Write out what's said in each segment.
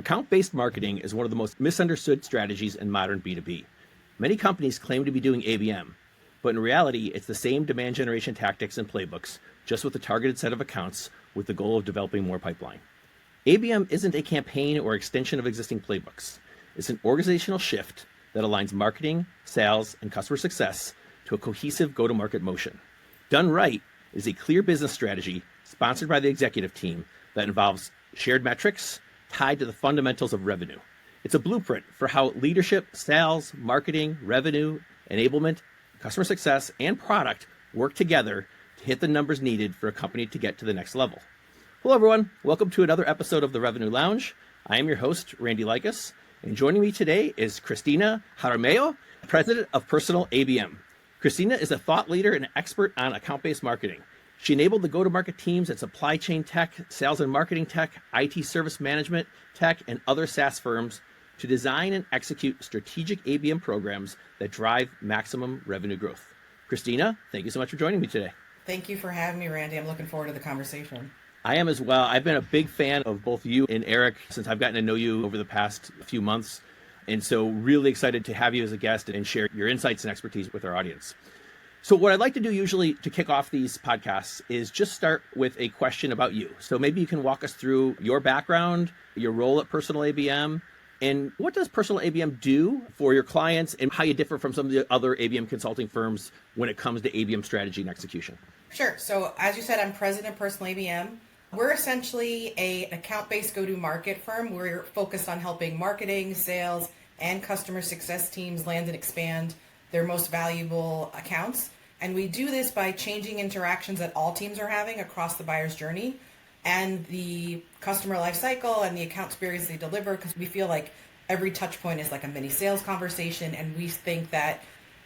Account-based marketing is one of the most misunderstood strategies in modern B2B. Many companies claim to be doing ABM, but in reality, it's the same demand generation tactics and playbooks, just with a targeted set of accounts with the goal of developing more pipeline. ABM isn't a campaign or extension of existing playbooks. It's an organizational shift that aligns marketing, sales, and customer success to a cohesive go-to-market motion. Done right, it is a clear business strategy sponsored by the executive team that involves shared metrics tied to the fundamentals of revenue. It's a blueprint for how leadership, sales, marketing, revenue, enablement, customer success, and product work together to hit the numbers needed for a company to get to the next level. Hello, everyone. Welcome to another episode of the Revenue Lounge. I am your host, Randy Likas, and joining me today is Kristina Jaramillo, President of Personal ABM. Kristina is a thought leader and expert on account-based marketing. She enabled the go-to-market teams at supply chain tech, sales and marketing tech, IT service management tech, and other SaaS firms to design and execute strategic ABM programs that drive maximum revenue growth. Kristina, thank you so much for joining me today. Thank you for having me, Randy. I'm looking forward to the conversation. I am as well. I've been a big fan of both you and Eric since I've gotten to know you over the past few months. And so really excited to have you as a guest and share your insights and expertise with our audience. So what I'd like to do usually to kick off these podcasts is just start with a question about you. So maybe you can walk us through your background, your role at Personal ABM, and what does Personal ABM do for your clients and how you differ from some of the other ABM consulting firms when it comes to ABM strategy and execution? Sure. So as you said, I'm president of Personal ABM. We're essentially an account-based go-to-market firm. We're focused on helping marketing, sales, and customer success teams land and expand their most valuable accounts. And we do this by changing interactions that all teams are having across the buyer's journey and the customer life cycle and the account experience they deliver, because we feel like every touch point is like a mini sales conversation, and we think that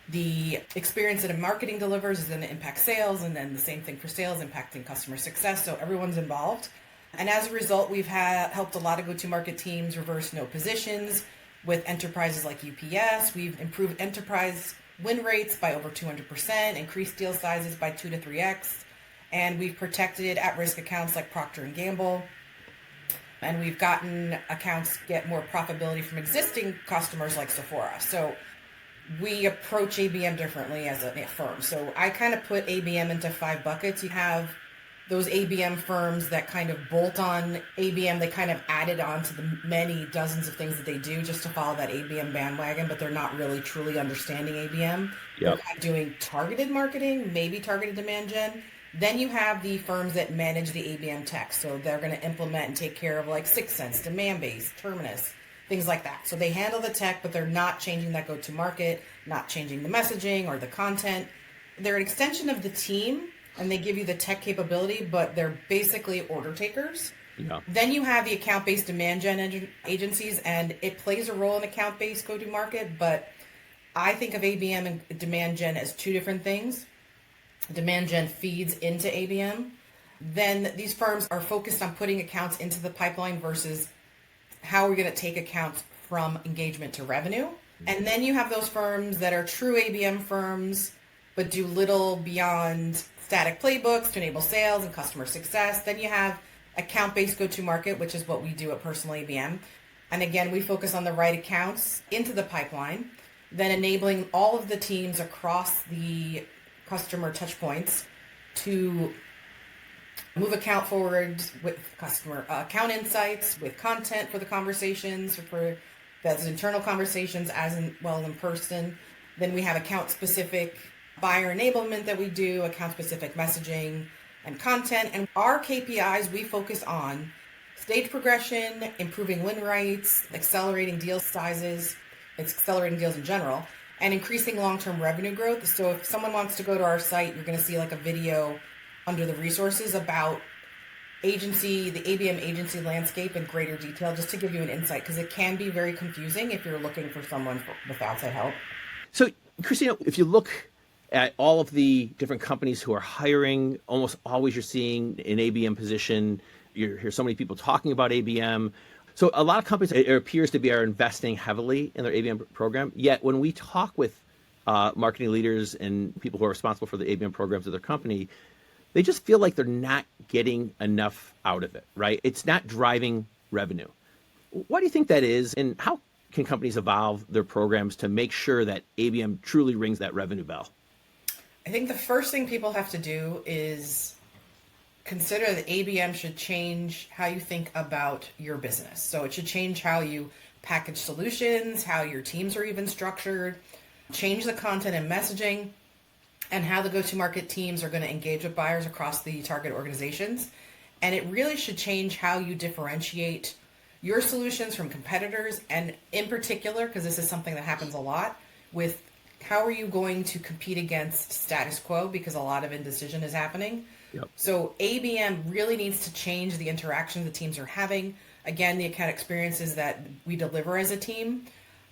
the experience that a marketing delivers is going to impact sales, and then the same thing for sales impacting customer success, so everyone's involved. And as a result, we've helped a lot of go-to-market teams reverse no positions with enterprises like UPS. We've improved enterprise win rates by over 200%, increased deal sizes by 2 to 3x, and we've protected at-risk accounts like Procter & Gamble, and we've gotten accounts get more profitability from existing customers like Sephora. So we approach ABM differently as a firm. So I kind of put ABM into 5 buckets. You have those ABM firms that kind of bolt on ABM. They kind of added on to the many dozens of things that they do just to follow that ABM bandwagon, but they're not really truly understanding ABM. Yep. They're kind of doing targeted marketing, maybe targeted demand gen. Then you have the firms that manage the ABM tech. So they're going to implement and take care of like 6sense, Demand-Based, Terminus, things like that. So they handle the tech, but they're not changing that go-to-market, not changing the messaging or the content. They're an extension of the team, and they give you the tech capability, but they're basically order takers. Yeah. Then you have the account-based demand gen agencies, and it plays a role in account-based go-to-market, but I think of ABM and demand gen as 2 different things. Demand gen feeds into ABM. Then these firms are focused on putting accounts into the pipeline versus how we're going to take accounts from engagement to revenue. And then you have those firms that are true ABM firms, but do little beyond static playbooks to enable sales and customer success. Then you have account-based go-to-market, which is what we do at Personal ABM. And again, we focus on the right accounts into the pipeline, then enabling all of the teams across the customer touch points to move account forward with customer account insights, with content for the conversations, for those internal conversations as well in person. Then we have account-specific buyer enablement that we do, account-specific messaging and content. And our KPIs, we focus on stage progression, improving win rates, accelerating deal sizes, accelerating deals in general, and increasing long-term revenue growth. So if someone wants to go to our site, you're going to see like a video under the resources about the ABM agency landscape in greater detail, just to give you an insight, because it can be very confusing if you're looking for someone with outside help. So, Kristina, if you look at all of the different companies who are hiring, almost always you're seeing an ABM position. You hear so many people talking about ABM. So a lot of companies, it appears to be, are investing heavily in their ABM program. Yet when we talk with marketing leaders and people who are responsible for the ABM programs of their company, they just feel like they're not getting enough out of it, right? It's not driving revenue. Why do you think that is, and how can companies evolve their programs to make sure that ABM truly rings that revenue bell? I think the first thing people have to do is consider that ABM should change how you think about your business. So it should change how you package solutions, how your teams are even structured, change the content and messaging, and how the go-to-market teams are going to engage with buyers across the target organizations. And it really should change how you differentiate your solutions from competitors, and in particular, because this is something that happens a lot, with how are you going to compete against status quo, because a lot of indecision is happening. Yep. So ABM really needs to change the interaction the teams are having. Again, the account experiences that we deliver as a team.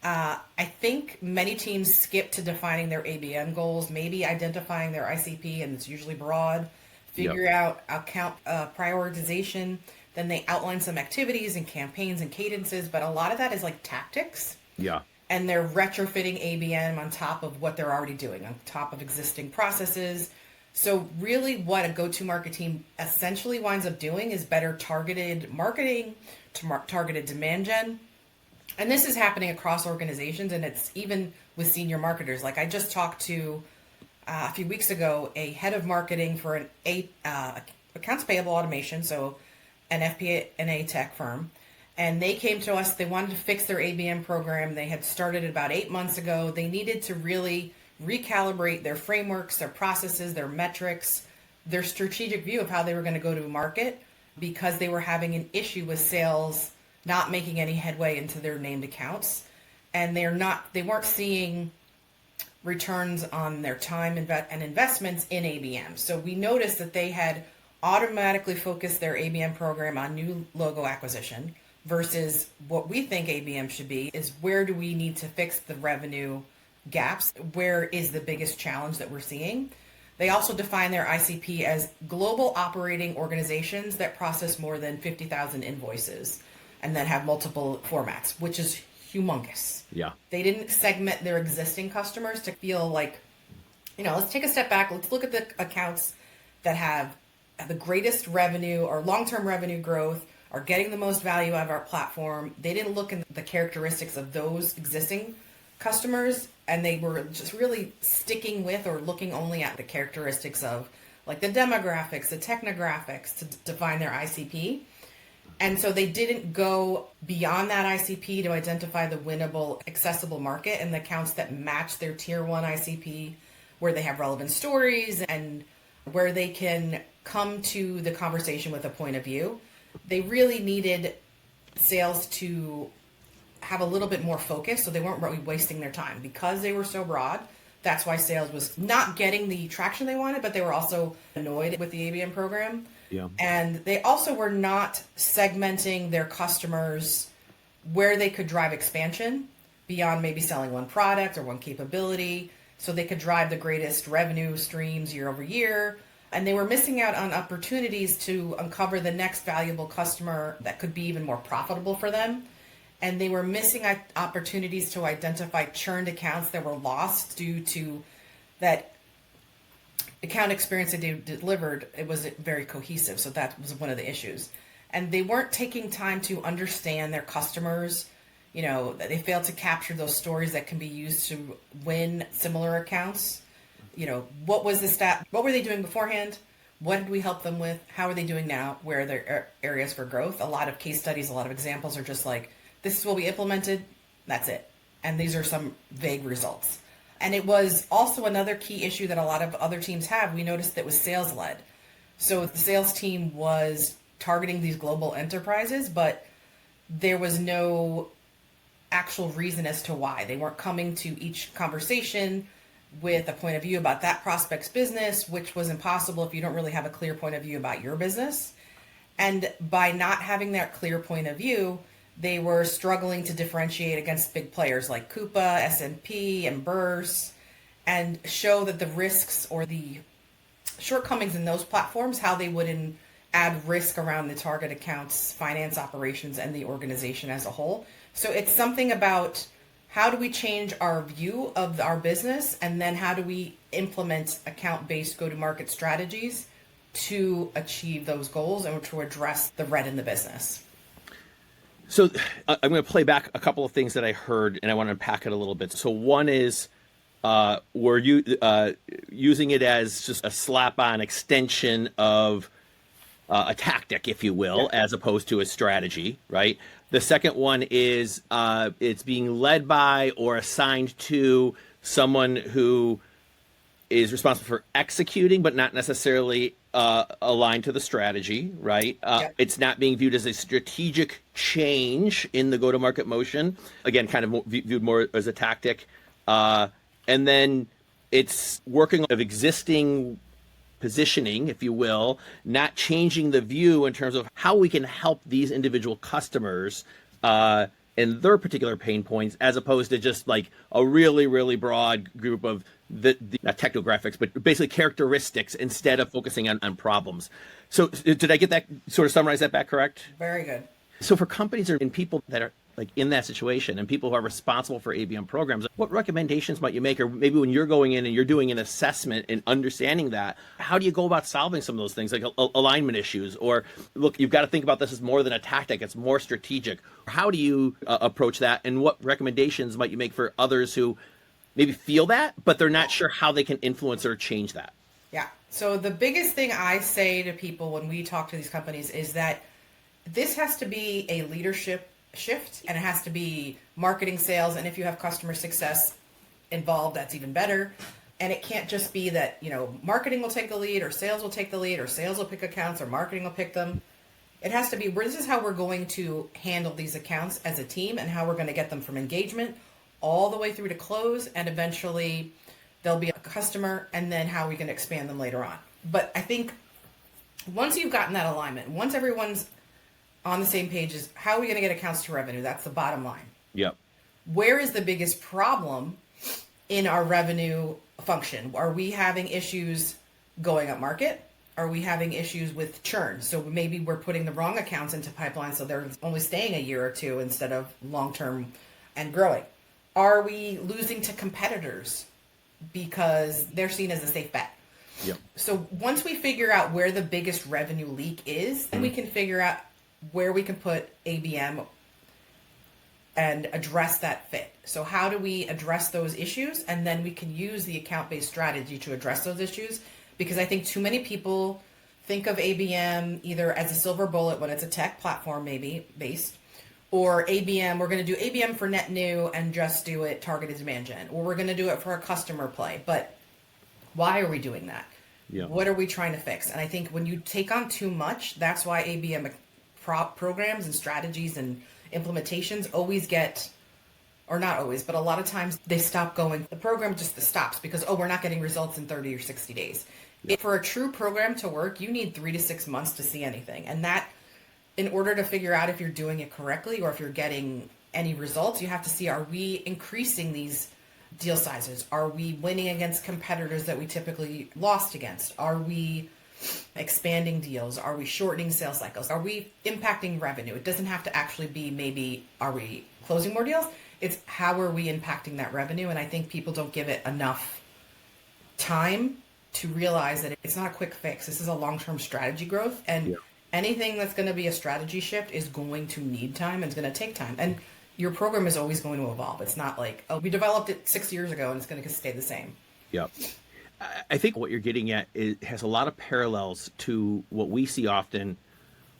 I think many teams skip to defining their ABM goals, maybe identifying their ICP, and it's usually broad, figure out account prioritization, then they outline some activities and campaigns and cadences, but a lot of that is like tactics. Yeah. And they're retrofitting ABM on top of what they're already doing, on top of existing processes. So really what a go-to-market team essentially winds up doing is better targeted marketing, targeted demand gen. And this is happening across organizations, and it's even with senior marketers. Like I just talked to, a few weeks ago, a head of marketing for an accounts payable automation, so an FP&A tech firm. And they came to us, they wanted to fix their ABM program. They had started about 8 months ago. They needed to really recalibrate their frameworks, their processes, their metrics, their strategic view of how they were going to go to market, because they were having an issue with sales not making any headway into their named accounts. And they weren't seeing returns on their time and investments in ABM. So we noticed that they had automatically focused their ABM program on new logo acquisition, versus what we think ABM should be is where do we need to fix the revenue gaps? Where is the biggest challenge that we're seeing? They also define their ICP as global operating organizations that process more than 50,000 invoices and then have multiple formats, which is humongous. Yeah. They didn't segment their existing customers to feel like, let's take a step back. Let's look at the accounts that have the greatest revenue or long-term revenue growth, are getting the most value out of our platform. They didn't look at the characteristics of those existing customers, and they were just really sticking with or looking only at the characteristics of like the demographics, the technographics to define their ICP. And so they didn't go beyond that ICP to identify the winnable, accessible market and the accounts that match their tier one ICP, where they have relevant stories and where they can come to the conversation with a point of view. They really needed sales to have a little bit more focus, so they weren't really wasting their time. Because they were so broad, that's why sales was not getting the traction they wanted, but they were also annoyed with the ABM program. Yeah. And they also were not segmenting their customers where they could drive expansion beyond maybe selling one product or one capability, so they could drive the greatest revenue streams year over year. And they were missing out on opportunities to uncover the next valuable customer that could be even more profitable for them. And they were missing opportunities to identify churned accounts that were lost due to that account experience that they delivered. It wasn't very cohesive. So that was one of the issues. And they weren't taking time to understand their customers. They failed to capture those stories that can be used to win similar accounts. What was the stat? What were they doing beforehand? What did we help them with? How are they doing now? Where are their areas for growth? A lot of case studies, a lot of examples are just like, this is what we implemented. That's it. And these are some vague results. And it was also another key issue that a lot of other teams have. We noticed that was sales led. So the sales team was targeting these global enterprises, but there was no actual reason as to why. They weren't coming to each conversation with a point of view about that prospect's business, which was impossible if you don't really have a clear point of view about your business. And by not having that clear point of view, they were struggling to differentiate against big players like Coupa, S&P, and Burse, and show that the risks or the shortcomings in those platforms, how they would add risk around the target accounts, finance operations, and the organization as a whole. So it's something about how do we change our view of our business, and then how do we implement account-based go-to-market strategies to achieve those goals and to address the red in the business. So I'm going to play back a couple of things that I heard, and I want to unpack it a little bit. So one is were you using it as just a slap-on extension of a tactic, if you will, as opposed to a strategy, right? The second one is it's being led by or assigned to someone who is responsible for executing, but not necessarily aligned to the strategy, right? It's not being viewed as a strategic change in the go-to-market motion. Again, kind of viewed more as a tactic. And then it's working of existing positioning, if you will, not changing the view in terms of how we can help these individual customers and their particular pain points, as opposed to just like a really, really broad group of not technographics, but basically characteristics instead of focusing on problems. So did I get that, sort of summarize that back correct? Very good. So for companies and people that are like in that situation and people who are responsible for ABM programs, what recommendations might you make? Or maybe when you're going in and you're doing an assessment and understanding that, how do you go about solving some of those things, like alignment issues? Or look, you've got to think about this as more than a tactic, it's more strategic. How do you approach that? And what recommendations might you make for others who maybe feel that, but they're not sure how they can influence or change that? Yeah. So the biggest thing I say to people when we talk to these companies is that this has to be a leadership shift, and it has to be marketing, sales, and if you have customer success involved, that's even better. And it can't just be that, marketing will take the lead, or sales will take the lead, or sales will pick accounts, or marketing will pick them. It has to be, this is how we're going to handle these accounts as a team, and how we're going to get them from engagement all the way through to close, and eventually they'll be a customer, and then how we can expand them later on. But I think once you've gotten that alignment, once everyone's on the same page, is how are we going to get accounts to revenue? That's the bottom line. Yep. Where is the biggest problem in our revenue function? Are we having issues going up market? Are we having issues with churn? So maybe we're putting the wrong accounts into pipeline, so they're only staying a year or two instead of long-term and growing. Are we losing to competitors because they're seen as a safe bet? Yep. So once we figure out where the biggest revenue leak is, then we can figure out where we can put ABM and address that fit. So how do we address those issues? And then we can use the account-based strategy to address those issues. Because I think too many people think of ABM either as a silver bullet when it's a tech platform maybe based, or ABM, we're going to do ABM for net new and just do it targeted demand gen, or we're going to do it for a customer play. But why are we doing that? Yeah. What are we trying to fix? And I think when you take on too much, that's why ABM programs and strategies and implementations always get, or not always, but a lot of times they stop going. The program just stops because, we're not getting results in 30 or 60 days. Yeah. For a true program to work, you need 3 to 6 months to see anything. And that, in order to figure out if you're doing it correctly or if you're getting any results, you have to see, are we increasing these deal sizes? Are we winning against competitors that we typically lost against? Are we expanding deals? Are we shortening sales cycles? Are we impacting revenue? It doesn't have to actually be maybe are we closing more deals? It's how are we impacting that revenue? And I think people don't give it enough time to realize that it's not a quick fix. This is a long-term strategy growth, and anything that's going to be a strategy shift is going to need time and it's going to take time. And your program is always going to evolve. It's not like, we developed it 6 years ago and it's going to stay the same. Yep. I think what you're getting at has a lot of parallels to what we see often,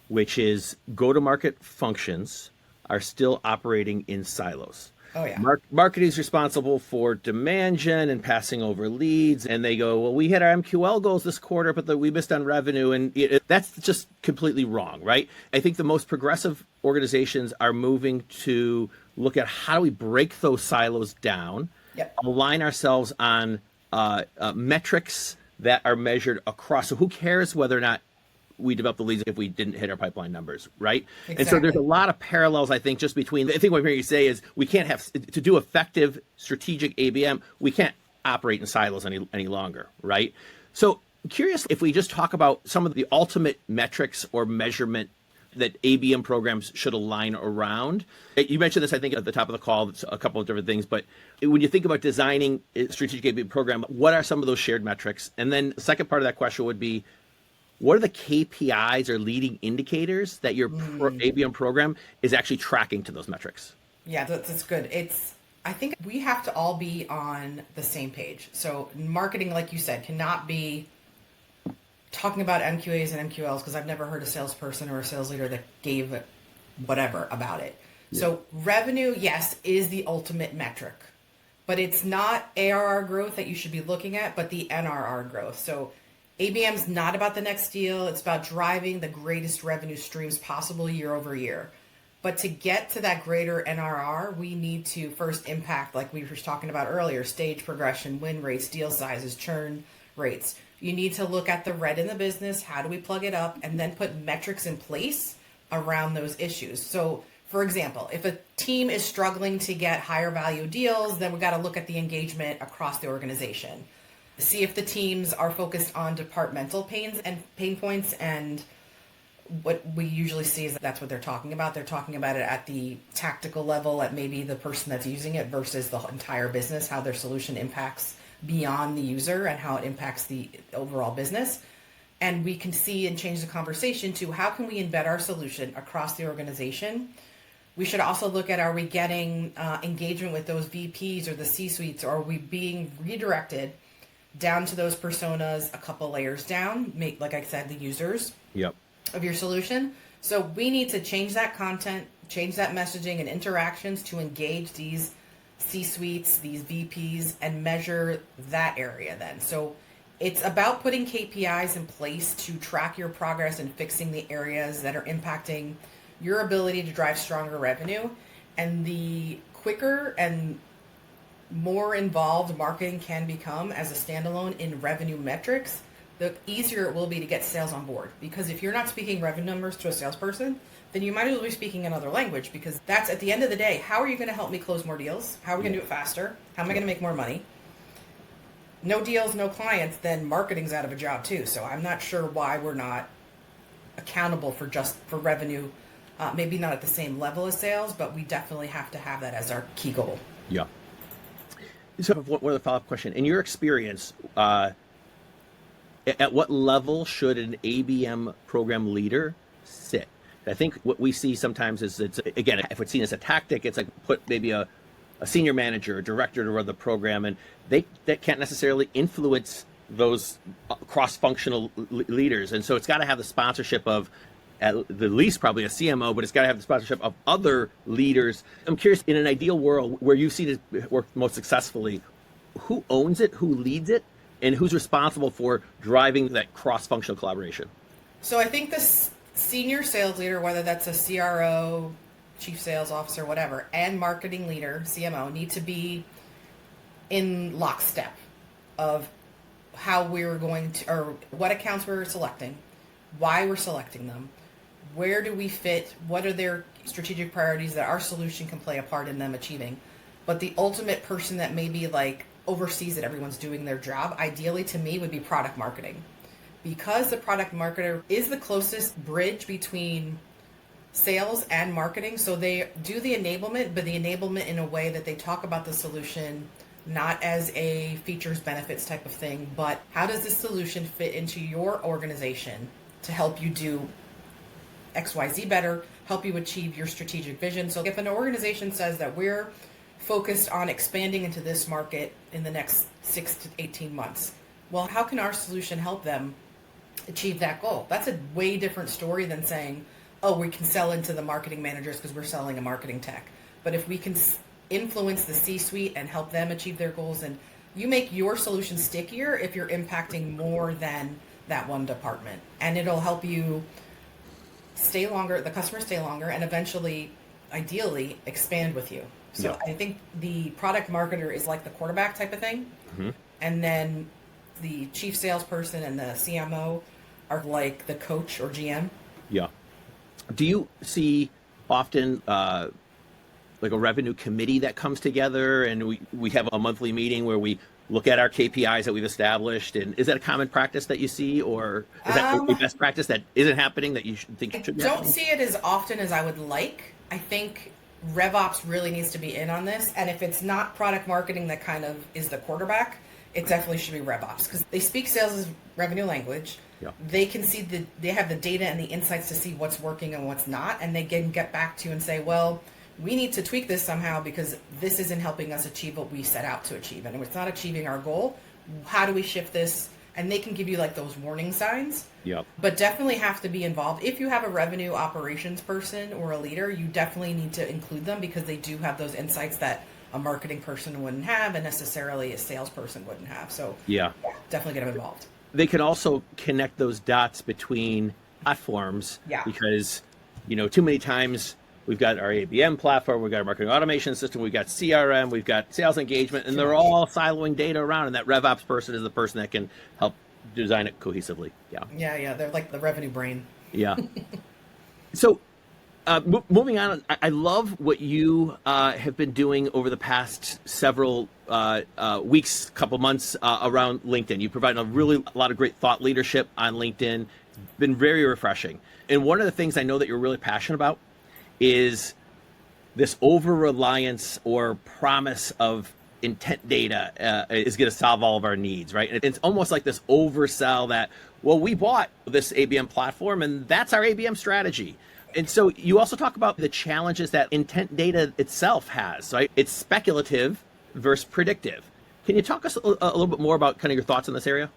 which is go-to-market functions are still operating in silos. Oh, yeah. Marketing is responsible for demand gen and passing over leads, and they go, well, we hit our MQL goals this quarter, but we missed on revenue, and that's just completely wrong, right? I think the most progressive organizations are moving to look at how do we break those silos down, align ourselves on metrics that are measured across. So who cares whether or not we develop the leads if we didn't hit our pipeline numbers, right? Exactly. And so there's a lot of parallels, I think, just between, I think what I'm hearing you say is we can't have, to do effective strategic ABM, we can't operate in silos any longer, right? So I'm curious if we just talk about some of the ultimate metrics or measurement that ABM programs should align around. You mentioned this, I think, at the top of the call, it's a couple of different things, but when you think about designing a strategic ABM program, what are some of those shared metrics? And then the second part of that question would be, what are the KPIs or leading indicators that your ABM program is actually tracking to those metrics? Yeah, that's good. I think we have to all be on the same page. So marketing, like you said, cannot be talking about MQAs and MQLs, because I've never heard a salesperson or a sales leader that gave whatever about it. Yeah. So revenue, yes, is the ultimate metric, but it's not ARR growth that you should be looking at, but the NRR growth. So ABM is not about the next deal. It's about driving the greatest revenue streams possible year over year. But to get to that greater NRR, we need to first impact, like we were talking about earlier, stage progression, win rates, deal sizes, churn rates. You need to look at the red in the business. How do we plug it up? And then put metrics in place around those issues. So, for example, if a team is struggling to get higher value deals, then we got to look at the engagement across the organization. See if the teams are focused on departmental pain points, and what we usually see is that's what they're talking about. They're talking about it at the tactical level, at maybe the person that's using it versus the entire business, how their solution impacts beyond the user and how it impacts the overall business. And we can see and change the conversation to how can we embed our solution across the organization. We should also look at, are we getting engagement with those VPs or the C-suites, or are we being redirected down to those personas a couple layers down, like I said, the users. Yep. Of your solution. So we need to change that content, change that messaging and interactions to engage these C-suites, these VPs, and measure that area then. So it's about putting KPIs in place to track your progress and fixing the areas that are impacting your ability to drive stronger revenue. And the quicker and more involved marketing can become as a standalone in revenue metrics, the easier it will be to get sales on board. Because if you're not speaking revenue numbers to a salesperson, then you might as well be speaking another language, because that's, at the end of the day, how are you going to help me close more deals? How are we going to do it faster? How am I going to make more money? No deals, no clients, then marketing's out of a job too. So I'm not sure why we're not accountable for revenue, maybe not at the same level as sales, but we definitely have to have that as our key goal. Yeah. So one other follow-up question. In your experience, at what level should an ABM program leader sit? I think what we see sometimes is, it's, again, if it's seen as a tactic, it's like put maybe a senior manager, a director to run the program, and that can't necessarily influence those cross-functional leaders. And so it's got to have the sponsorship of, at the least, probably a CMO, but it's got to have the sponsorship of other leaders. I'm curious, in an ideal world where you've seen it work most successfully, who owns it, who leads it, and who's responsible for driving that cross-functional collaboration? So I think the senior sales leader, whether that's a CRO, chief sales officer, whatever, and marketing leader, CMO, need to be in lockstep of how we're going to, or what accounts we're selecting, why we're selecting them, where do we fit, what are their strategic priorities that our solution can play a part in them achieving. But the ultimate person that maybe like oversees that everyone's doing their job, ideally to me, would be product marketing. Because the product marketer is the closest bridge between sales and marketing. So they do the enablement, but the enablement in a way that they talk about the solution not as a features benefits type of thing, but how does this solution fit into your organization to help you do XYZ better, help you achieve your strategic vision. So if an organization says that we're focused on expanding into this market in the next 6 to 18 months, well, how can our solution help them achieve that goal? That's a way different story than saying, oh, we can sell into the marketing managers because we're selling a marketing tech. But if we can influence the C-suite and help them achieve their goals, and you make your solution stickier if you're impacting more than that one department. And it'll help you stay longer, the customers stay longer, and eventually, ideally, expand with you. So I think the product marketer is like the quarterback type of thing. Mm-hmm. And then the chief salesperson and the CMO are like the coach or GM. Yeah. Do you see often like a revenue committee that comes together, and we have a monthly meeting where we look at our KPIs that we've established? And is that a common practice that you see, or is that a best practice that isn't happening that you should think should be happening? I don't see it as often as I would like. I think RevOps really needs to be in on this. And if it's not product marketing that kind of is the quarterback, it definitely should be RevOps, because they speak sales as revenue language. Yeah. They can see they have the data and the insights to see what's working and what's not, and they can get back to you and say, well, we need to tweak this somehow because this isn't helping us achieve what we set out to achieve, and it's not achieving our goal. How do we shift this? And they can give you like those warning signs. Yep. But definitely have to be involved. If you have a revenue operations person or a leader, you definitely need to include them because they do have those insights that a marketing person wouldn't have and necessarily a salesperson wouldn't have. So Yeah. definitely get them involved. They can also connect those dots between platforms. Yeah. Because, too many times we've got our ABM platform, we've got our marketing automation system, we've got CRM, we've got sales engagement, and they're all siloing data around, and that RevOps person is the person that can help design it cohesively. Yeah. Yeah. They're like the revenue brain. Yeah. So, moving on, I love what you have been doing over the past several weeks, couple months around LinkedIn. You provide a lot of great thought leadership on LinkedIn. It's been very refreshing. And one of the things I know that you're really passionate about is this over-reliance or promise of intent data is going to solve all of our needs, right? And it's almost like this oversell that, well, we bought this ABM platform and that's our ABM strategy. And so you also talk about the challenges that intent data itself has, right? It's speculative versus predictive. Can you talk us a little bit more about kind of your thoughts in this area?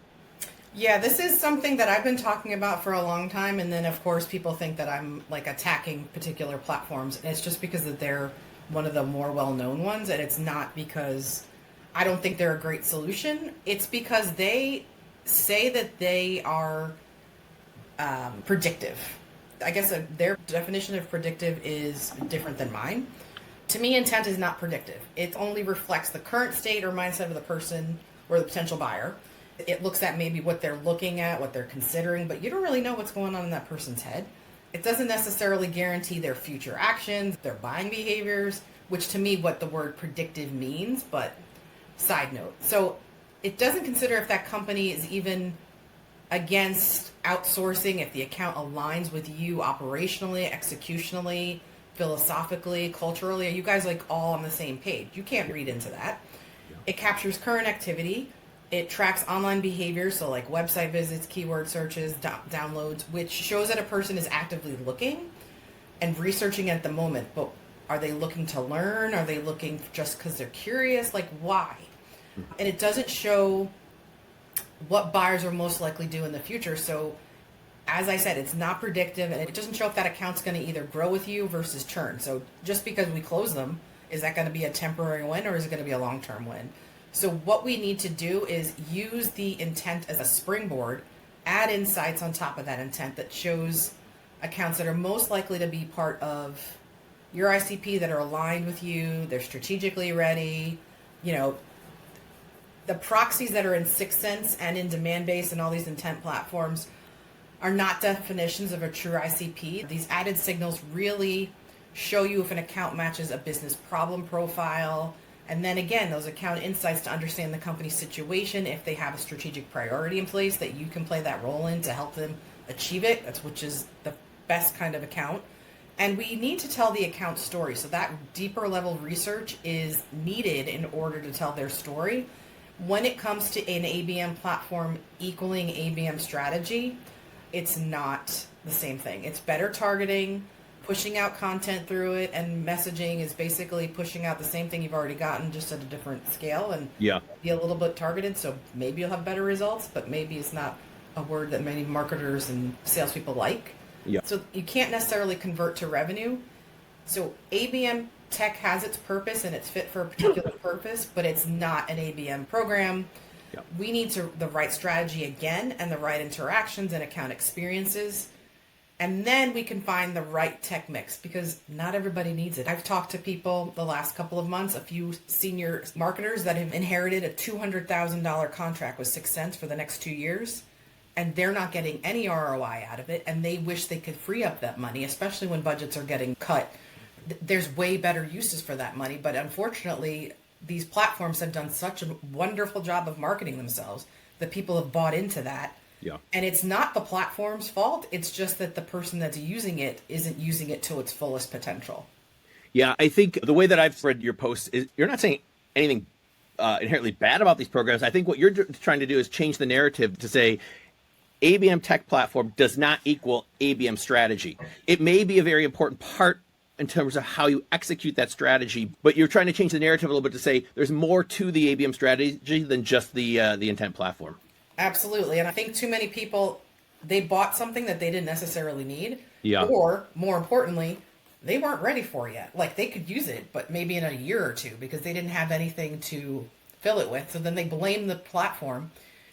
Yeah, this is something that I've been talking about for a long time. And then, of course, people think that I'm like attacking particular platforms. And it's just because that they're one of the more well-known ones. And it's not because I don't think they're a great solution. It's because they say that they are predictive. I guess their definition of predictive is different than mine. To me, intent is not predictive. It only reflects the current state or mindset of the person or the potential buyer. It looks at maybe what they're looking at, what they're considering, but you don't really know what's going on in that person's head. It doesn't necessarily guarantee their future actions, their buying behaviors, which to me what the word predictive means, but side note. So it doesn't consider if that company is even against outsourcing, if the account aligns with you operationally, executionally, philosophically, culturally. Are you guys like all on the same page? You can't read into that. It captures current activity. It tracks online behavior, so like website visits, keyword searches, downloads, which shows that a person is actively looking and researching at the moment. But are they looking to learn? Are they looking just because they're curious? Like, why? And it doesn't show what buyers are most likely do in the future. So as I said, it's not predictive, and it doesn't show if that account's going to either grow with you versus churn. So just because we close them, is that going to be a temporary win or is it going to be a long-term win? So what we need to do is use the intent as a springboard, add insights on top of that intent that shows accounts that are most likely to be part of your ICP, that are aligned with you, they're strategically ready, the proxies that are in Sixth Sense and in Demandbase and all these intent platforms are not definitions of a true ICP. These added signals really show you if an account matches a business problem profile. And then again, those account insights to understand the company's situation, if they have a strategic priority in place that you can play that role in to help them achieve it, which is the best kind of account. And we need to tell the account story. So that deeper level research is needed in order to tell their story. When it comes to an ABM platform equaling ABM strategy, it's not the same thing. It's better targeting, pushing out content through it, and messaging is basically pushing out the same thing you've already gotten, just at a different scale, and be a little bit targeted. So maybe you'll have better results, but maybe it's not a word that many marketers and salespeople like. So you can't necessarily convert to revenue. So ABM tech has its purpose and it's fit for a particular purpose, but it's not an ABM program. We need the right strategy again, and the right interactions and account experiences. And then we can find the right tech mix, because not everybody needs it. I've talked to people the last couple of months, a few senior marketers that have inherited a $200,000 contract with Sixth Sense for the next 2 years, and they're not getting any ROI out of it, and they wish they could free up that money, especially when budgets are getting cut. There's way better uses for that money, but unfortunately, these platforms have done such a wonderful job of marketing themselves that people have bought into that. And it's not the platform's fault. It's just that the person that's using it isn't using it to its fullest potential. Yeah, I think the way that I've read your posts is you're not saying anything inherently bad about these programs. I think what you're trying to do is change the narrative to say ABM tech platform does not equal ABM strategy. It may be a very important part in terms of how you execute that strategy, but you're trying to change the narrative a little bit to say there's more to the ABM strategy than just the intent platform. Absolutely. And I think too many people, they bought something that they didn't necessarily need. Yeah. Or more importantly, they weren't ready for it yet. Like they could use it, but maybe in a year or two because they didn't have anything to fill it with. So then they blame the platform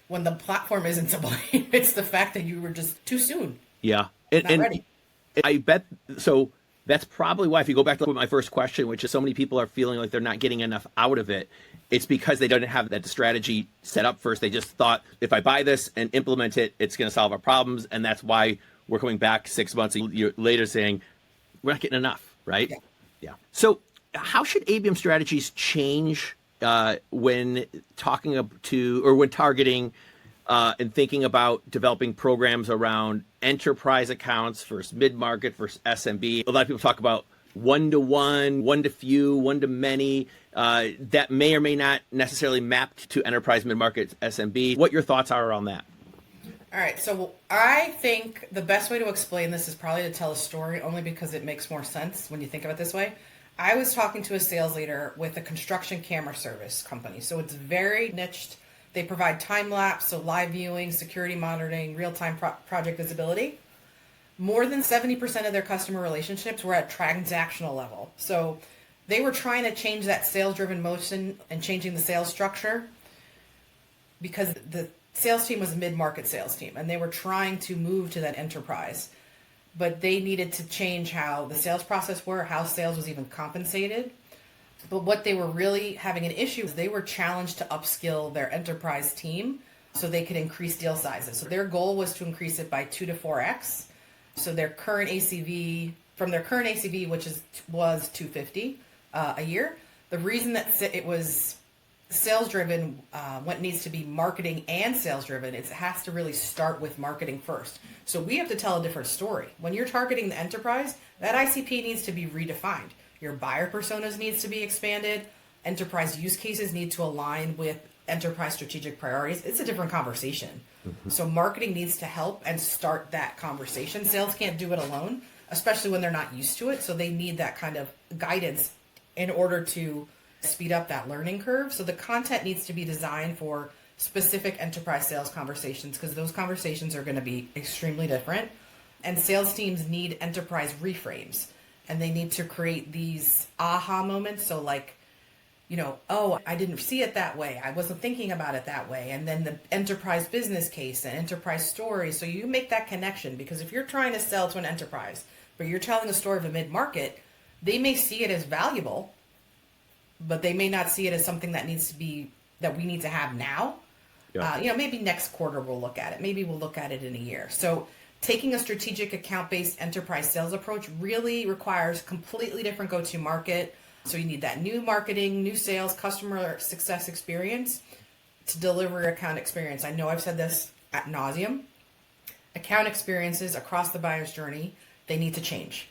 when the platform isn't to blame. It's the fact that you were just too soon. Yeah. Not ready. I bet so. That's probably why, if you go back to my first question, which is so many people are feeling like they're not getting enough out of it, it's because they don't have that strategy set up first. They just thought, if I buy this and implement it, it's going to solve our problems. And that's why we're coming back 6 months later saying, we're not getting enough, right? Yeah. So how should ABM strategies change when talking to, or when targeting and thinking about developing programs around enterprise accounts versus mid-market versus SMB? A lot of people talk about one-to-one, one-to-few, one-to-many. That may or may not necessarily map to enterprise, mid-market, SMB. What your thoughts are on that? All right. So I think the best way to explain this is probably to tell a story, only because it makes more sense when you think of it this way. I was talking to a sales leader with a construction camera service company. So it's very niched. They provide time-lapse, so live viewing, security monitoring, real-time project visibility. More than 70% of their customer relationships were at transactional level. So they were trying to change that sales-driven motion and changing the sales structure because the sales team was a mid-market sales team, and they were trying to move to that enterprise. But they needed to change how the sales process were, how sales was even compensated. But what they were really having an issue is they were challenged to upskill their enterprise team so they could increase deal sizes. So their goal was to increase it by 2 to 4x. So their current ACV, from their current ACV, which was 250 a year, the reason that it was sales driven, what needs to be marketing and sales driven, it has to really start with marketing first. So we have to tell a different story. When you're targeting the enterprise, that ICP needs to be redefined. Your buyer personas needs to be expanded. Enterprise use cases need to align with enterprise strategic priorities. It's a different conversation. Mm-hmm. So marketing needs to help and start that conversation. Sales can't do it alone, especially when they're not used to it. So they need that kind of guidance in order to speed up that learning curve. So the content needs to be designed for specific enterprise sales conversations because those conversations are going to be extremely different. And sales teams need enterprise reframes. And they need to create these aha moments. So like, oh, I didn't see it that way. I wasn't thinking about it that way. And then the enterprise business case and enterprise story. So you make that connection because if you're trying to sell to an enterprise, but you're telling the story of a mid-market, they may see it as valuable, but they may not see it as something that we need to have now. Yeah. Maybe next quarter we'll look at it. Maybe we'll look at it in a year. So taking a strategic account-based enterprise sales approach really requires completely different go-to-market. So you need that new marketing, new sales, customer success experience to deliver account experience. I know I've said this ad nauseum. Account experiences across the buyer's journey, they need to change.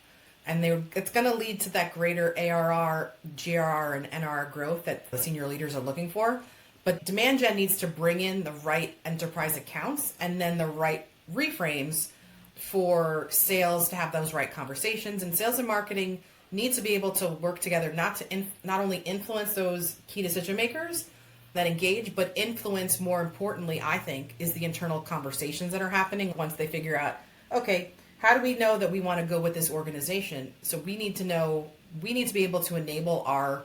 And it's going to lead to that greater ARR, GRR, and NRR growth that the senior leaders are looking for. But demand gen needs to bring in the right enterprise accounts and then the right reframes for sales to have those right conversations, and sales and marketing needs to be able to work together not only influence those key decision makers that engage, but influence, more importantly, I think, is the internal conversations that are happening once they figure out, okay, how do we know that we want to go with this organization? So we need to be able to enable our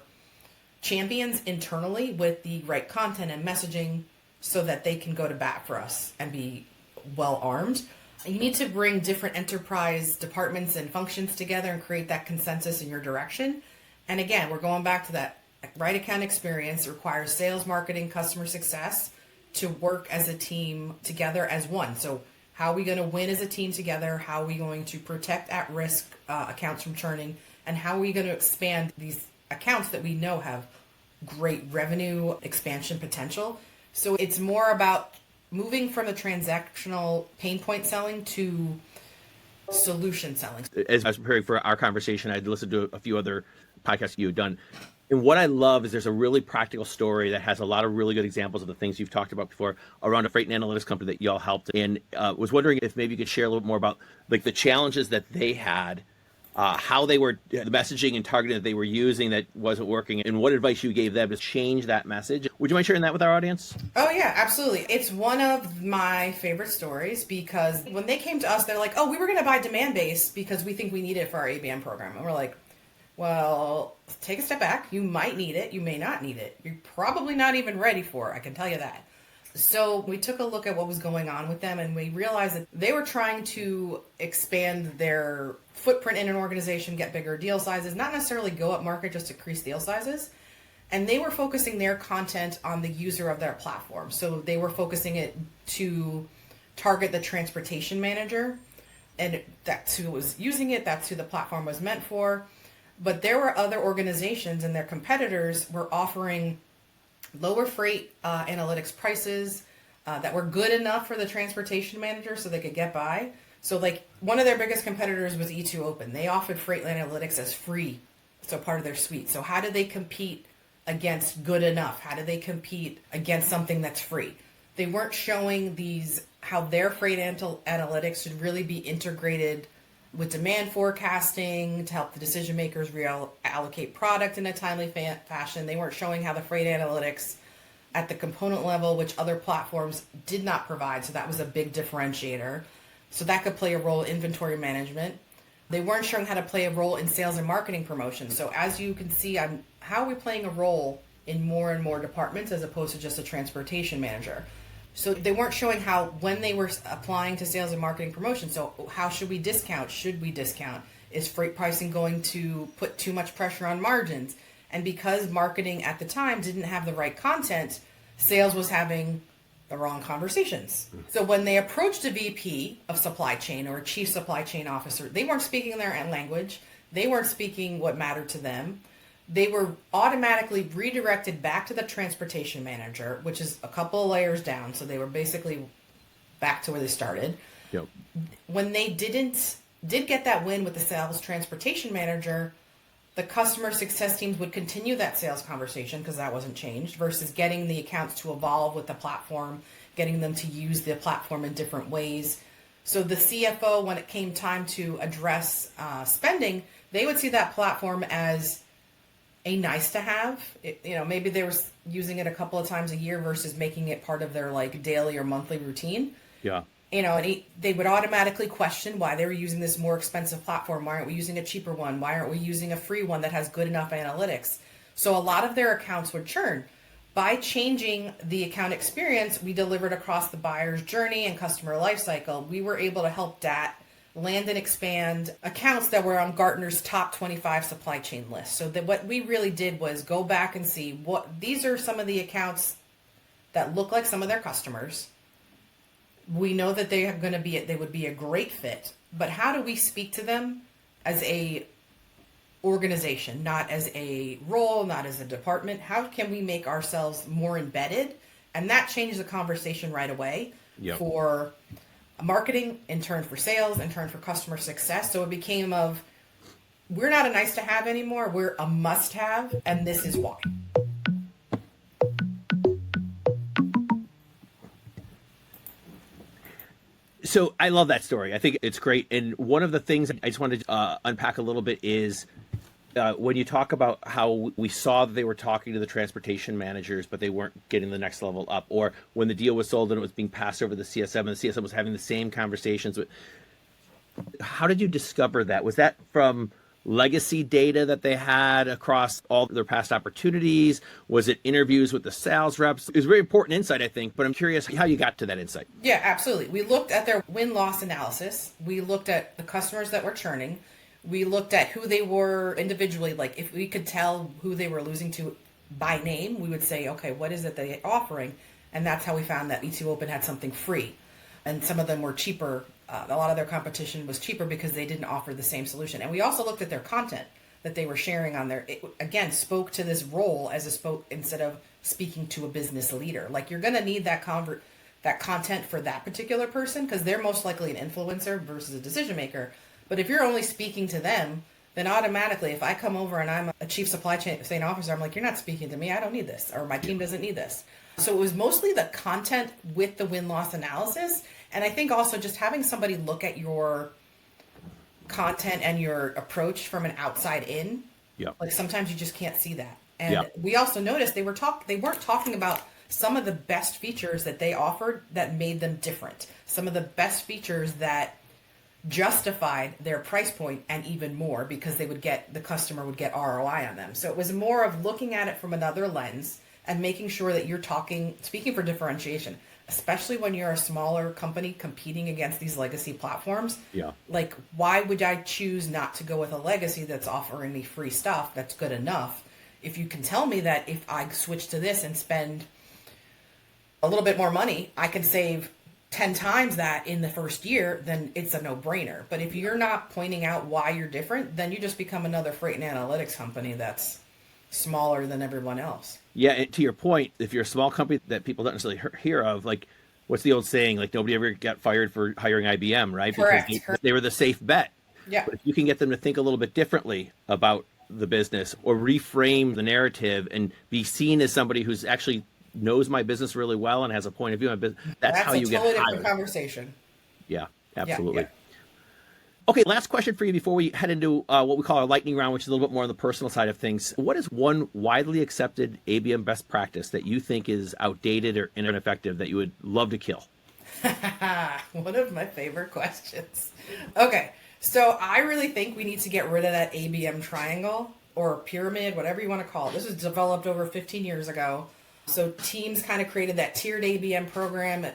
champions internally with the right content and messaging so that they can go to bat for us and be well armed. You need to bring different enterprise departments and functions together and create that consensus in your direction. And again, we're going back to that right account experience. It requires sales, marketing, customer success to work as a team together as one. So how are we going to win as a team together? How are we going to protect at-risk accounts from churning? And how are we going to expand these accounts that we know have great revenue expansion potential? So it's more about moving from the transactional pain point selling to solution selling. As I was preparing for our conversation, I'd listened to a few other podcasts you had done. And what I love is there's a really practical story that has a lot of really good examples of the things you've talked about before around a freight and analytics company that y'all helped. And was wondering if maybe you could share a little bit more about like the challenges that they had, how they were the messaging and targeting that they were using that wasn't working, and what advice you gave them to change that message. Would you mind sharing that with our audience? Oh, yeah, absolutely. It's one of my favorite stories because when they came to us, they're like, oh, we were going to buy demand based because we think we need it for our ABM program. And we're like, well, take a step back. You might need it. You may not need it. You're probably not even ready for it. I can tell you that. So we took a look at what was going on with them, and we realized that they were trying to expand their footprint in an organization, get bigger deal sizes, not necessarily go up market, just increase deal sizes. And they were focusing their content on the user of their platform. So they were focusing it to target the transportation manager, and that's who was using it. That's who the platform was meant for. But there were other organizations and their competitors were offering lower freight analytics prices that were good enough for the transportation manager so they could get by. So like one of their biggest competitors was E2 Open. They offered freight analytics as free, so part of their suite. So how do they compete against good enough? How do they compete against something that's free? They weren't showing how their freight analytics should really be integrated with demand forecasting to help the decision makers reallocate product in a timely fashion. They weren't showing how the freight analytics at the component level, which other platforms did not provide. So that was a big differentiator. So that could play a role in inventory management. They weren't showing how to play a role in sales and marketing promotion. So as you can see, how are we playing a role in more and more departments as opposed to just a transportation manager? So they weren't showing how when they were applying to sales and marketing promotion. So how should we discount? Should we discount? Is freight pricing going to put too much pressure on margins? And because marketing at the time didn't have the right content, sales was having the wrong conversations. So when they approached a VP of supply chain or a chief supply chain officer, they weren't speaking their language. They weren't speaking what mattered to them. They were automatically redirected back to the transportation manager, which is a couple of layers down. So they were basically back to where they started. Yep. When they did get that win with the sales transportation manager, the customer success teams would continue that sales conversation because that wasn't changed versus getting the accounts to evolve with the platform, getting them to use the platform in different ways. So the CFO, when it came time to address spending, they would see that platform as a nice to have. Maybe they were using it a couple of times a year versus making it part of their like daily or monthly routine. Yeah. And they would automatically question why they were using this more expensive platform. Why aren't we using a cheaper one? Why aren't we using a free one that has good enough analytics? So a lot of their accounts would churn. By changing the account experience we delivered across the buyer's journey and customer lifecycle, we were able to help DAT land and expand accounts that were on Gartner's top 25 supply chain list. So that what we really did was go back and see these are some of the accounts that look like some of their customers. We know that they would be a great fit, but how do we speak to them as a organization, not as a role, not as a department? How can we make ourselves more embedded? And that changed the conversation right away. Yep. For marketing, in turn for sales, in turn for customer success. So it became we're not a nice to have anymore, we're a must have, and this is why. So I love that story. I think it's great. And one of the things I just wanted to unpack a little bit is when you talk about how we saw that they were talking to the transportation managers, but they weren't getting the next level up, or when the deal was sold and it was being passed over to the CSM and the CSM was having the same conversations. How did you discover that? Was that from legacy data that they had across all their past opportunities? Was it interviews with the sales reps? It was very important insight, I think, but I'm curious how you got to that insight. Yeah, absolutely. We looked at their win-loss analysis. We looked at the customers that were churning. We looked at who they were individually. Like if we could tell who they were losing to by name, we would say, okay, what is it they're offering? And that's how we found that E2 Open had something free. And some of them were cheaper. A lot of their competition was cheaper because they didn't offer the same solution. And we also looked at their content that they were sharing on there. It, again, spoke to this role instead of speaking to a business leader. Like you're going to need that content for that particular person because they're most likely an influencer versus a decision maker. But if you're only speaking to them, then automatically, if I come over and I'm a chief supply chain officer, I'm like, you're not speaking to me. I don't need this, or my team doesn't need this. So it was mostly the content with the win-loss analysis. And I think also just having somebody look at your content and your approach from an outside in. Yeah. Like sometimes you just can't see that. And Yeah. we also noticed they weren't talking about some of the best features that they offered that made them different. Some of the best features that justified their price point and even more, because the customer would get ROI on them. So it was more of looking at it from another lens and making sure that you're speaking for differentiation, especially when you're a smaller company competing against these legacy platforms. Yeah. Like, why would I choose not to go with a legacy that's offering me free stuff that's good enough? If you can tell me that if I switch to this and spend a little bit more money, I can save 10 times that in the first year, then it's a no-brainer. But if you're not pointing out why you're different, then you just become another freight and analytics company that's smaller than everyone else. Yeah, and to your point, if you're a small company that people don't necessarily hear of, like, what's the old saying? Like, nobody ever got fired for hiring IBM, right? Correct. Because they were the safe bet. Yeah. But if you can get them to think a little bit differently about the business, or reframe the narrative and be seen as somebody who's actually knows my business really well and has a point of view on business, that's how you get hired. That's a totally different conversation. Yeah, absolutely. Yeah. Okay, last question for you before we head into what we call our lightning round, which is a little bit more on the personal side of things. What is one widely accepted ABM best practice that you think is outdated or ineffective that you would love to kill? One of my favorite questions. Okay, so I really think we need to get rid of that ABM triangle or pyramid, whatever you want to call it. This was developed over 15 years ago. So teams kind of created that tiered ABM program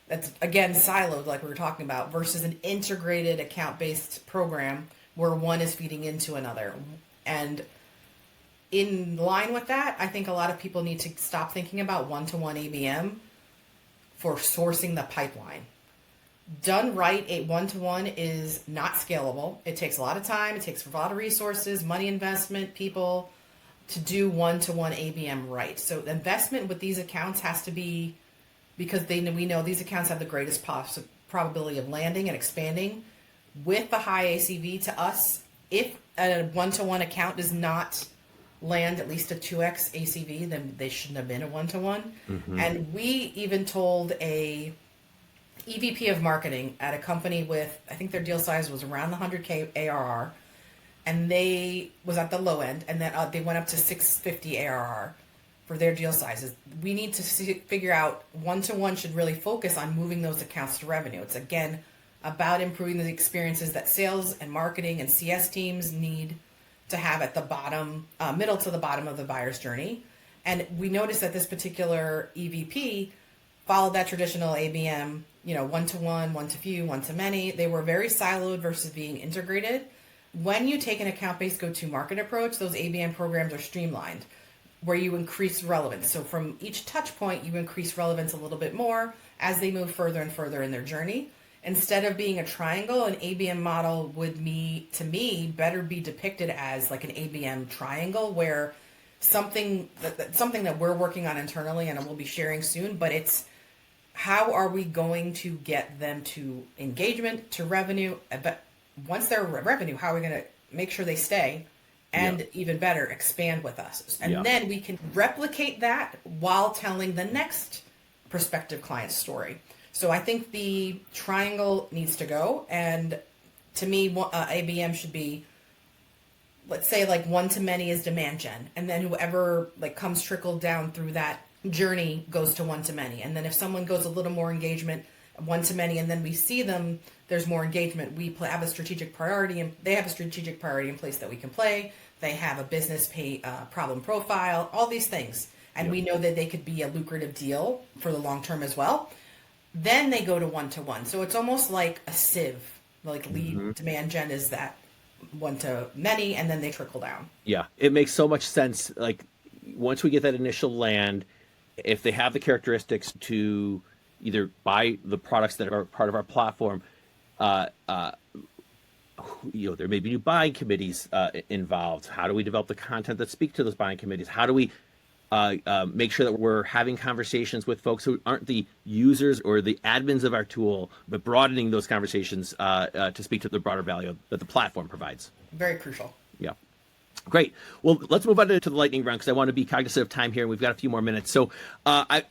that's, again, siloed like we were talking about, versus an integrated account-based program where one is feeding into another. And in line with that, I think a lot of people need to stop thinking about one-to-one ABM for sourcing the pipeline. Done right, a one-to-one is not scalable. It takes a lot of time. It takes a lot of resources, money investment, people, to do one-to-one ABM right. So the investment with these accounts has to be, because we know these accounts have the greatest probability of landing and expanding with the high ACV to us. If a one-to-one account does not land at least a 2x ACV, then they shouldn't have been a one-to-one. Mm-hmm. And we even told a EVP of marketing at a company with, I think their deal size was around the 100K ARR, and they was at the low end, and then they went up to 650 ARR for their deal sizes. We need to figure out one-to-one should really focus on moving those accounts to revenue. It's, again, about improving the experiences that sales and marketing and CS teams need to have at the bottom, middle to the bottom of the buyer's journey. And we noticed that this particular EVP followed that traditional ABM, one-to-one, one-to-few, one-to-many. They were very siloed versus being integrated. When you take an account-based go-to-market approach, those ABM programs are streamlined, where you increase relevance. So from each touch point, you increase relevance a little bit more as they move further and further in their journey. Instead of being a triangle, an ABM model would, to me, better be depicted as like an ABM triangle, where something that we're working on internally, and we'll be sharing soon, but it's how are we going to get them to engagement, to revenue, but once they're revenue, how are we going to make sure they stay, and even better, expand with us? And then we can replicate that while telling the next prospective client's story. So I think the triangle needs to go. And to me, ABM should be, let's say, like one-to-many is demand gen. And then whoever comes trickled down through that journey goes to one-to-many. And then if someone goes a little more engagement, one-to-many, and then we see them, there's more engagement. We have a strategic priority, and they have a strategic priority in place that we can play. They have a business problem profile, all these things. And we know that they could be a lucrative deal for the long term as well. Then they go to one-to-one. So it's almost like a sieve, like lead demand gen is that one-to-many, and then they trickle down. Yeah, it makes so much sense. Like, once we get that initial land, if they have the characteristics to either buy the products that are part of our platform, there may be new buying committees involved. How do we develop the content that speak to those buying committees? How do we make sure that we're having conversations with folks who aren't the users or the admins of our tool, but broadening those conversations to speak to the broader value that the platform provides? Very crucial. Yeah. Great. Well, let's move on to the lightning round because I want to be cognizant of time here, and we've got a few more minutes. So I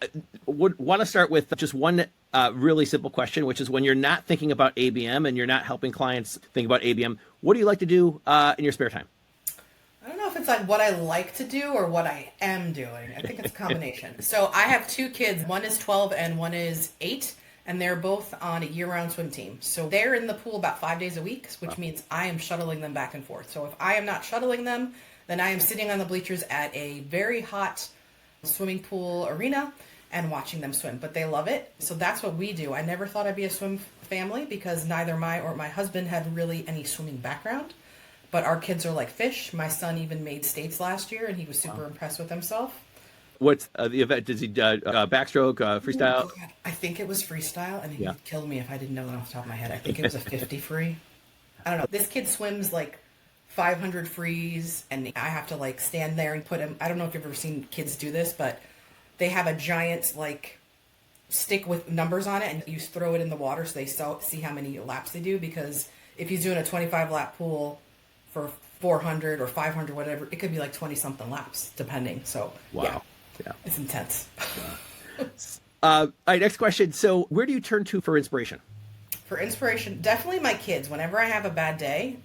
would want to start with just one really simple question, which is when you're not thinking about ABM and you're not helping clients think about ABM, what do you like to do in your spare time? I don't know if it's like what I like to do or what I am doing. I think it's a combination. So I have two kids. One is 12 and one is 8, and they're both on a year-round swim team. So they're in the pool about 5 days a week, which means I am shuttling them back and forth. So if I am not shuttling them, then I am sitting on the bleachers at a very hot swimming pool arena and watching them swim. But they love it. So that's what we do. I never thought I'd be a swim family because neither my husband had really any swimming background. But our kids are like fish. My son even made states last year, and he was super impressed with himself. What's the event? Does he backstroke, freestyle? Oh, God. I think it was freestyle, and he'd kill me if I didn't know it off the top of my head. I think it was a 50 free. I don't know. This kid swims like 500 frees, and I have to like stand there and put him. I don't know if you've ever seen kids do this, but they have a giant like stick with numbers on it, and you throw it in the water so they see how many laps they do. Because if he's doing a 25 lap pool for 400 or 500, whatever, it could be like 20 something laps depending. So Wow. yeah. It's intense. All right, next question. So where do you turn to for inspiration? For inspiration, definitely my kids. Whenever I have a bad day,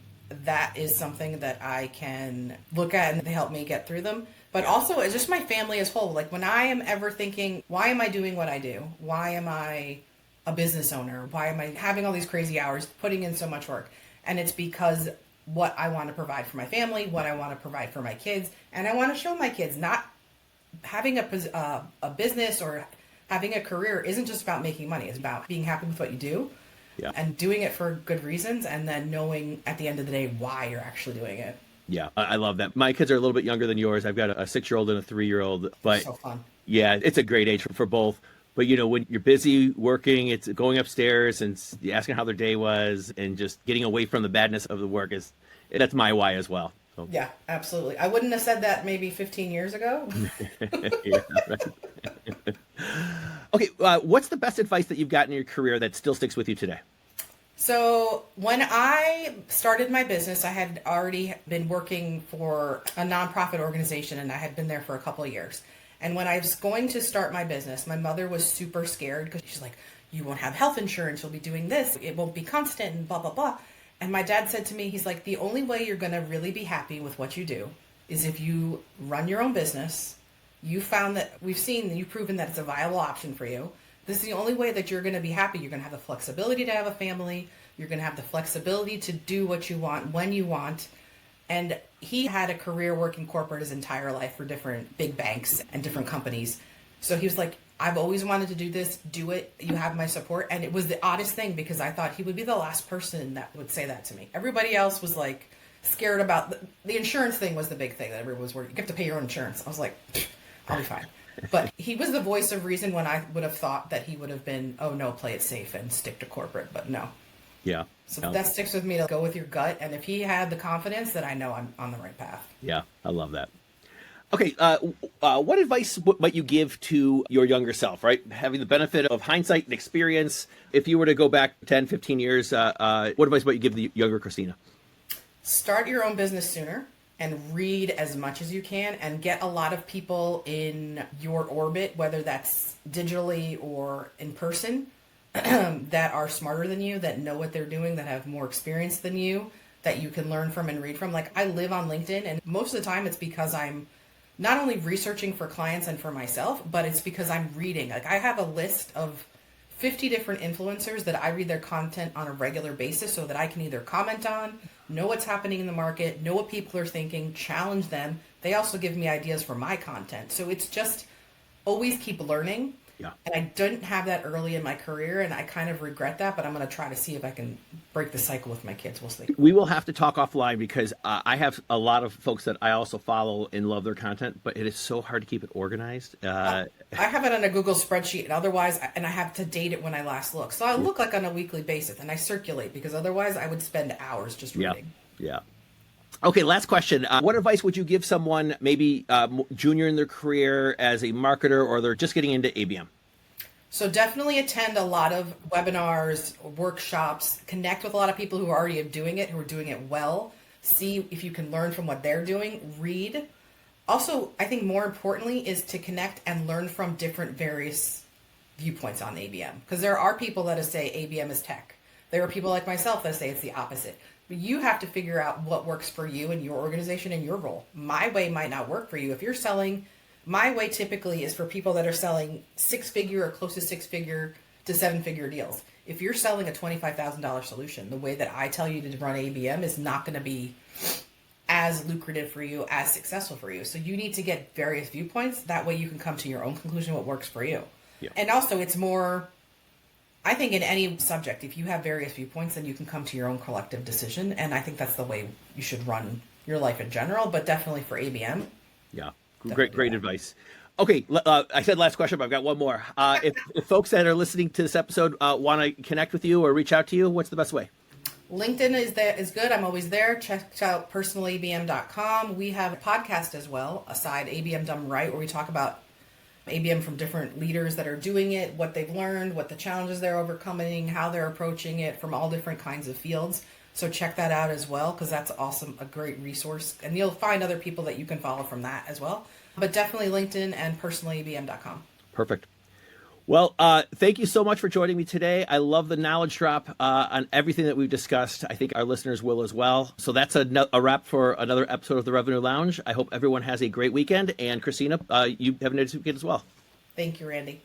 that is something that I can look at and they help me get through them. But also it's just my family as a whole. Like when I am ever thinking, why am I doing what I do? Why am I a business owner? Why am I having all these crazy hours, putting in so much work? And it's because what I want to provide for my family, what I want to provide for my kids, and I want to show my kids not having a business or having a career isn't just about making money. It's about being happy with what you do and doing it for good reasons, and then knowing at the end of the day why you're actually doing it. Yeah, I love that. My kids are a little bit younger than yours. I've got a 6-year-old and a 3-year-old. But So fun. yeah, it's a great age for both. But, you know, when you're busy working, it's going upstairs and asking how their day was and just getting away from the badness of the work that's my why as well. So. Yeah, absolutely. I wouldn't have said that maybe 15 years ago. Yeah, right. Okay, what's the best advice that you've gotten in your career that still sticks with you today? So when I started my business, I had already been working for a nonprofit organization, and I had been there for a couple of years. And when I was going to start my business, my mother was super scared because she's like, you won't have health insurance, you'll be doing this, it won't be constant, and blah, blah, blah. And my dad said to me, he's like, the only way you're going to really be happy with what you do is if you run your own business. You found that you've proven that it's a viable option for you. This is the only way that you're going to be happy. You're going to have the flexibility to have a family. You're going to have the flexibility to do what you want when you want. And he had a career working corporate his entire life for different big banks and different companies. So he was like, I've always wanted to do this. Do it. You have my support. And it was the oddest thing because I thought he would be the last person that would say that to me. Everybody else was like scared about the insurance thing was the big thing that everyone was worried. You have to pay your own insurance. I was like, I'll be fine. But he was the voice of reason when I would have thought that he would have been, oh no, play it safe and stick to corporate. But no. Yeah. So that sticks with me to go with your gut. And if he had the confidence, then I know I'm on the right path. Yeah, I love that. Okay, what advice might you give to your younger self, right? Having the benefit of hindsight and experience, if you were to go back 10, 15 years, what advice might you give the younger Kristina? Start your own business sooner and read as much as you can and get a lot of people in your orbit, whether that's digitally or in person, that are smarter than you, that know what they're doing, that have more experience than you, that you can learn from and read from. Like I live on LinkedIn, and most of the time it's because I'm not only researching for clients and for myself, but it's because I'm reading. Like I have a list of 50 different influencers that I read their content on a regular basis so that I can either comment on, know what's happening in the market, know what people are thinking, challenge them. They also give me ideas for my content. So it's just always keep learning. Yeah. And I didn't have that early in my career, and I kind of regret that, but I'm going to try to see if I can break the cycle with my kids. We'll see. We will have to talk offline because I have a lot of folks that I also follow and love their content, but it is so hard to keep it organized. I have it on a Google spreadsheet, and otherwise, and I have to date it when I last look. So I look like on a weekly basis, and I circulate because otherwise I would spend hours just reading. Yeah. Okay, last question. What advice would you give someone maybe junior in their career as a marketer, or they're just getting into ABM? So definitely attend a lot of webinars, workshops, connect with a lot of people who are already doing it, who are doing it well. see if you can learn from what they're doing, read. Also, I think more importantly is to connect and learn from different various viewpoints on ABM. Because there are people that say ABM is tech. There are people like myself that say it's the opposite. But you have to figure out what works for you and your organization and your role. My way might not work for you. If you're selling, my way typically is for people that are selling six-figure or close to six-figure to seven-figure deals. If you're selling a $25,000 solution, the way that I tell you to run ABM is not going to be as lucrative for you, as successful for you. So you need to get various viewpoints. That way you can come to your own conclusion what works for you. Yeah. And also it's more, I think in any subject, if you have various viewpoints, then you can come to your own collective decision. And I think that's the way you should run your life in general, but definitely for ABM. Yeah. Great advice. Okay, I said last question, but I've got one more. If folks that are listening to this episode want to connect with you or reach out to you, what's the best way? LinkedIn is good. I'm always there. Check out personalabm.com. We have a podcast as well, aside ABM Done Right, where we talk about ABM from different leaders that are doing it, what they've learned, what the challenges they're overcoming, how they're approaching it from all different kinds of fields. So check that out as well, because that's awesome, a great resource. And you'll find other people that you can follow from that as well. But definitely LinkedIn and personalabm.com. Perfect. Well, thank you so much for joining me today. I love the knowledge drop on everything that we've discussed. I think our listeners will as well. So that's a wrap for another episode of the Revenue Lounge. I hope everyone has a great weekend. And Kristina, you have a nice weekend as well. Thank you, Randy.